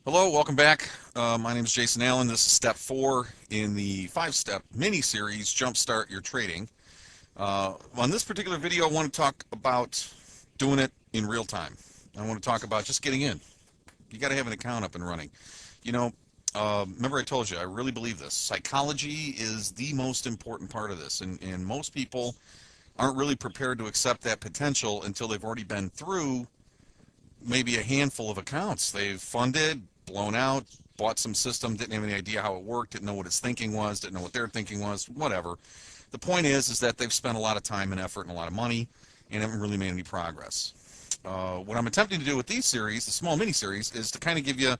Hello, welcome back. My name is Jason Allen. This is step 4 in the 5-step mini-series, Jumpstart Your Trading. On this particular video, I want to talk about doing it in real time. I want to talk about just getting in. You got to have an account up and running. You know, remember I told you, I really believe this. Psychology is the most important part of this, and most people aren't really prepared to accept that potential until they've already been through maybe a handful of accounts. They've funded, blown out, bought some system, didn't have any idea how it worked, didn't know what his thinking was, didn't know what their thinking was, whatever. The point is that they've spent a lot of time and effort and a lot of money and haven't really made any progress. What I'm attempting to do with these series, the small mini series, is to kind of give you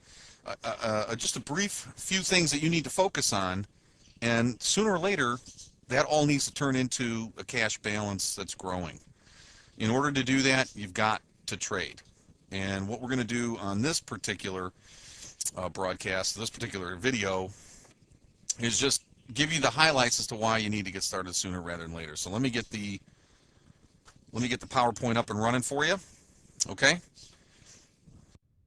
just a brief few things that you need to focus on, and sooner or later, that all needs to turn into a cash balance that's growing. In order to do that, you've got to trade. And what we're going to do on this particular broadcast, this particular video, is just give you the highlights as to why you need to get started sooner rather than later. So let me get the PowerPoint up and running for you. Okay?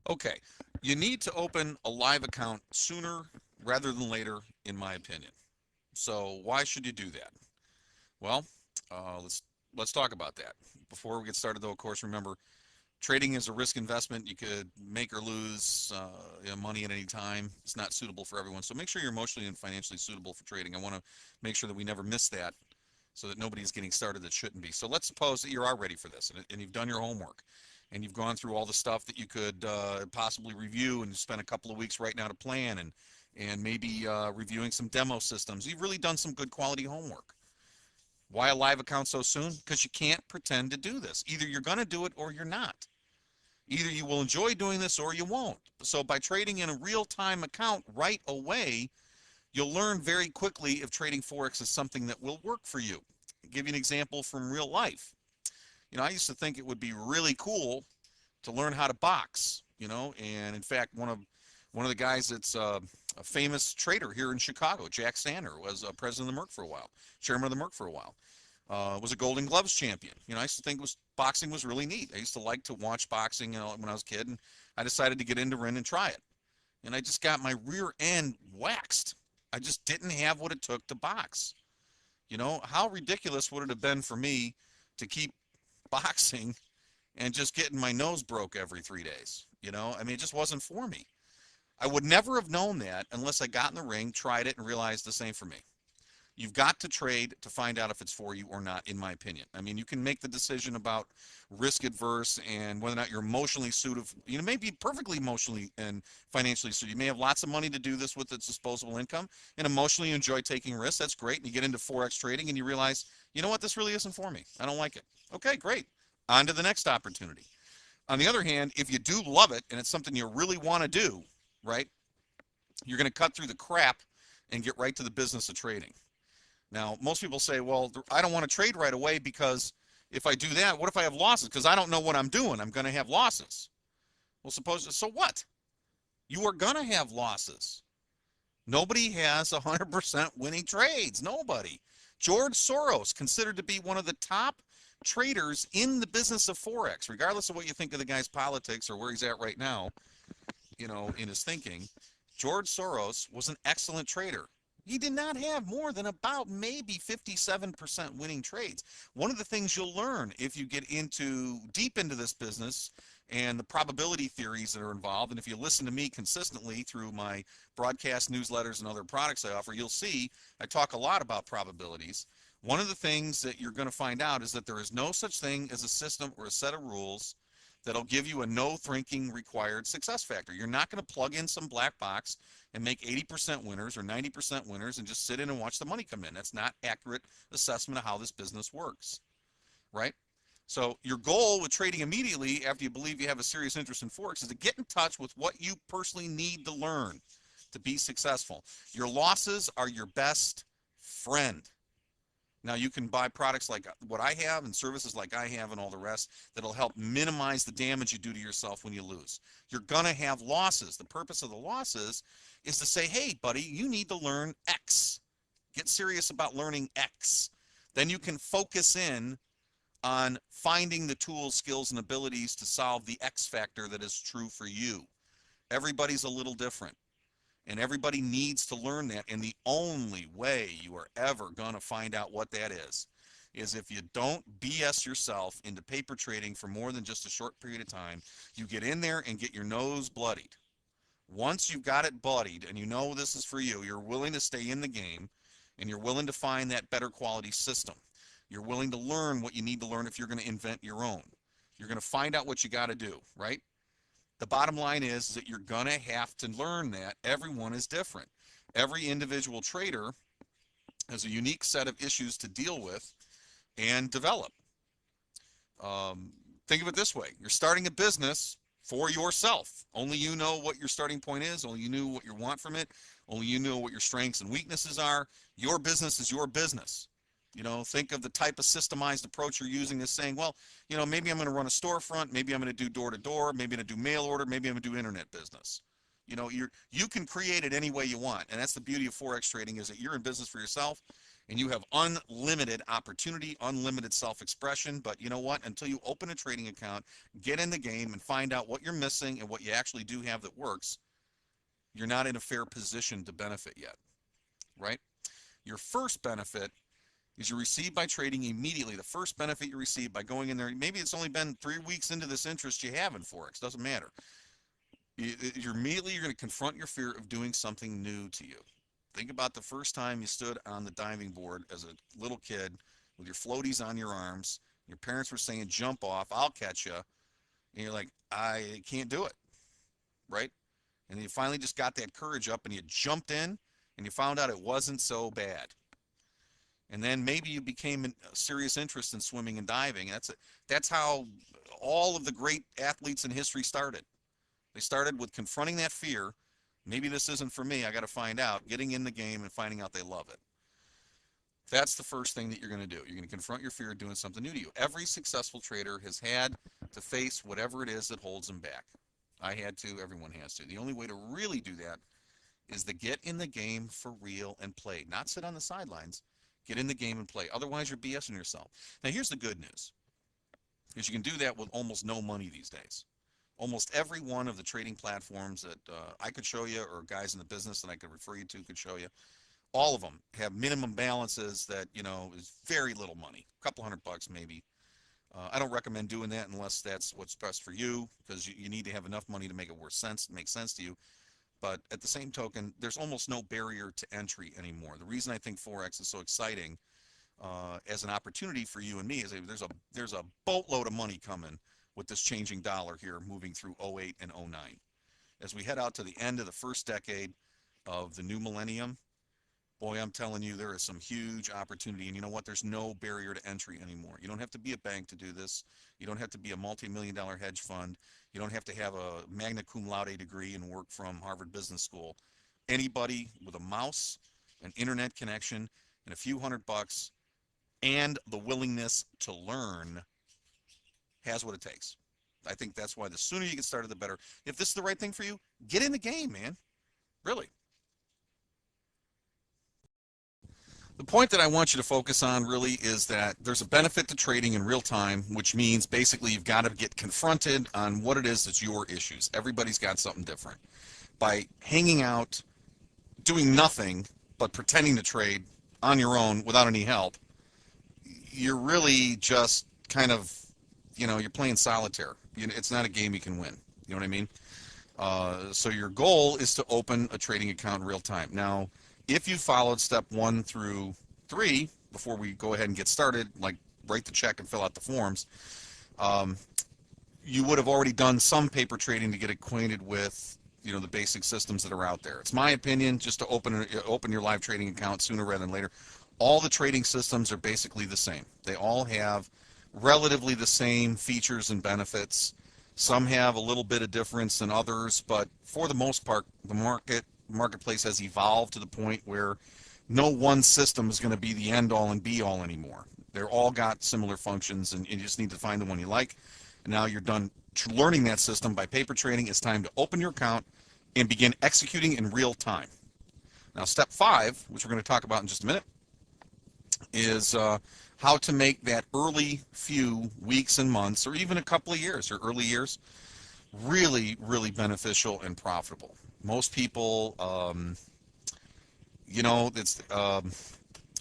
Okay. You need to open a live account sooner rather than later, in my opinion. So why should you do that? Well, let's talk about that. Before we get started, though, of course, remember trading is a risk investment. You could make or lose money at any time. It's not suitable for everyone. So make sure you're emotionally and financially suitable for trading. I want to make sure that we never miss that so that nobody's getting started that shouldn't be. So let's suppose that you are ready for this and you've done your homework and you've gone through all the stuff that you could possibly review and spend a couple of weeks writing out a plan and maybe reviewing some demo systems. You've really done some good quality homework. Why a live account so soon? Because you can't pretend to do this. Either you're going to do it or you're not. Either you will enjoy doing this or you won't. So by trading in a real-time account right away, you'll learn very quickly if trading Forex is something that will work for you. I'll give you an example from real life. I used to think it would be really cool to learn how to box, and in fact, one of the guys that's a famous trader here in Chicago, Jack Sander, was president of the Merck for a while, chairman of the Merck for a while. Was a Golden Gloves champion. I used to think boxing was really neat. I used to like to watch boxing, when I was a kid, and I decided to get into ring and try it. And I just got my rear end waxed. I just didn't have what it took to box. How ridiculous would it have been for me to keep boxing and just getting my nose broke every 3 days? It just wasn't for me. I would never have known that unless I got in the ring, tried it, and realized the same for me. You've got to trade to find out if it's for you or not, in my opinion. You can make the decision about risk adverse and whether or not you're emotionally suited. You may be perfectly emotionally and financially suited. You may have lots of money to do this with its disposable income and emotionally enjoy taking risks. That's great. And you get into Forex trading and you realize, you know what, this really isn't for me. I don't like it. Okay, great. On to the next opportunity. On the other hand, if you do love it and it's something you really want to do, right, you're going to cut through the crap and get right to the business of trading. Now, most people say, well, I don't want to trade right away because if I do that, what if I have losses? Because I don't know what I'm doing. I'm going to have losses. Well, so what? You are going to have losses. Nobody has 100% winning trades. Nobody. George Soros, considered to be one of the top traders in the business of Forex, regardless of what you think of the guy's politics or where he's at right now, in his thinking, George Soros was an excellent trader. He did not have more than about maybe 57% winning trades. One of the things you'll learn if you get deep into this business and the probability theories that are involved, and if you listen to me consistently through my broadcast newsletters and other products I offer, you'll see I talk a lot about probabilities. One of the things that you're going to find out is that there is no such thing as a system or a set of rules that'll give you a no thinking required success factor. You're not going to plug in some black box and make 80% winners or 90% winners and just sit in and watch the money come in. That's not accurate assessment of how this business works, right? So your goal with trading immediately after you believe you have a serious interest in Forex is to get in touch with what you personally need to learn to be successful. Your losses are your best friend. Now, you can buy products like what I have and services like I have and all the rest that'll help minimize the damage you do to yourself when you lose. You're going to have losses. The purpose of the losses is to say, hey, buddy, you need to learn X. Get serious about learning X. Then you can focus in on finding the tools, skills, and abilities to solve the X factor that is true for you. Everybody's a little different. And everybody needs to learn that. And the only way you are ever going to find out what that is if you don't BS yourself into paper trading for more than just a short period of time. You get in there and get your nose bloodied. Once you've got it bloodied and you know this is for you, you're willing to stay in the game and you're willing to find that better quality system. You're willing to learn what you need to learn if you're going to invent your own. You're going to find out what you got to do, right? The bottom line is that you're going to have to learn that everyone is different. Every individual trader has a unique set of issues to deal with and develop. Think of it this way. You're starting a business for yourself. Only you know what your starting point is. Only you know what you want from it. Only you know what your strengths and weaknesses are. Your business is your business. Think of the type of systemized approach you're using as saying, well, maybe I'm going to run a storefront. Maybe I'm going to do door-to-door. Maybe I'm going to do mail order. Maybe I'm going to do internet business. You can create it any way you want. And that's the beauty of Forex trading, is that you're in business for yourself and you have unlimited opportunity, unlimited self-expression. But you know what? Until you open a trading account, get in the game and find out what you're missing and what you actually do have that works, you're not in a fair position to benefit yet, right? Your first benefit is you receive by trading immediately. The first benefit you receive by going in there, maybe it's only been 3 weeks into this interest you have in Forex, doesn't matter. You're going to confront your fear of doing something new to you. Think about the first time you stood on the diving board as a little kid with your floaties on your arms. Your parents were saying, jump off, I'll catch you. And you're like, I can't do it, right? And you finally just got that courage up and you jumped in and you found out it wasn't so bad. And then maybe you became a serious interest in swimming and diving. That's how all of the great athletes in history started. They started with confronting that fear. Maybe this isn't for me, I got to find out, getting in the game and finding out they love it. That's the first thing that you're going to do. You're going to confront your fear of doing something new to you. Every successful trader has had to face whatever it is that holds them back. I had to, everyone has to. The only way to really do that is to get in the game for real and play, not sit on the sidelines. Get in the game and play. Otherwise, you're BSing yourself. Now, here's the good news, is you can do that with almost no money these days. Almost every one of the trading platforms that I could show you, or guys in the business that I could refer you to could show you, all of them have minimum balances that, is very little money, a couple $100 maybe. I don't recommend doing that unless that's what's best for you, because you need to have enough money to make it make sense to you. But at the same token, there's almost no barrier to entry anymore. The reason I think Forex is so exciting as an opportunity for you and me is there's a boatload of money coming with this changing dollar here, moving through 08 and 09. As we head out to the end of the first decade of the new millennium, boy, I'm telling you, there is some huge opportunity. And you know what? There's no barrier to entry anymore. You don't have to be a bank to do this. You don't have to be a multi-million-dollar hedge fund. You don't have to have a magna cum laude degree and work from Harvard Business School. Anybody with a mouse, an internet connection, and a few $100 and the willingness to learn has what it takes. I think that's why the sooner you get started, the better. If this is the right thing for you, get in the game, man. Really. The point that I want you to focus on really is that there's a benefit to trading in real time, which means basically you've got to get confronted on what it is that's your issues. Everybody's got something different. By hanging out, doing nothing, but pretending to trade on your own without any help, you're really just kind of, you're playing solitaire. It's not a game you can win. You know what I mean? So your goal is to open a trading account in real time. Now, if you followed step 1 through 3 before we go ahead and get started, like write the check and fill out the forms, you would have already done some paper trading to get acquainted with the basic systems that are out there. It's my opinion, just to open your live trading account sooner rather than later. All the trading systems are basically the same. They all have relatively the same features and benefits. Some have a little bit of difference than others, but for the most part, the marketplace has evolved to the point where no one system is going to be the end-all and be-all anymore. They're all got similar functions, and you just need to find the one you like. And now you're done learning that system by paper trading. It's time to open your account and begin executing in real time. Now, step 5, which we're going to talk about in just a minute, is how to make that early few weeks and months, or even a couple of years, or early years, really, really beneficial and profitable. Most people, it's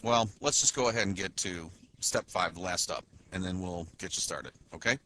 well, let's just go ahead and get to step 5, the last up, and then we'll get you started. Okay?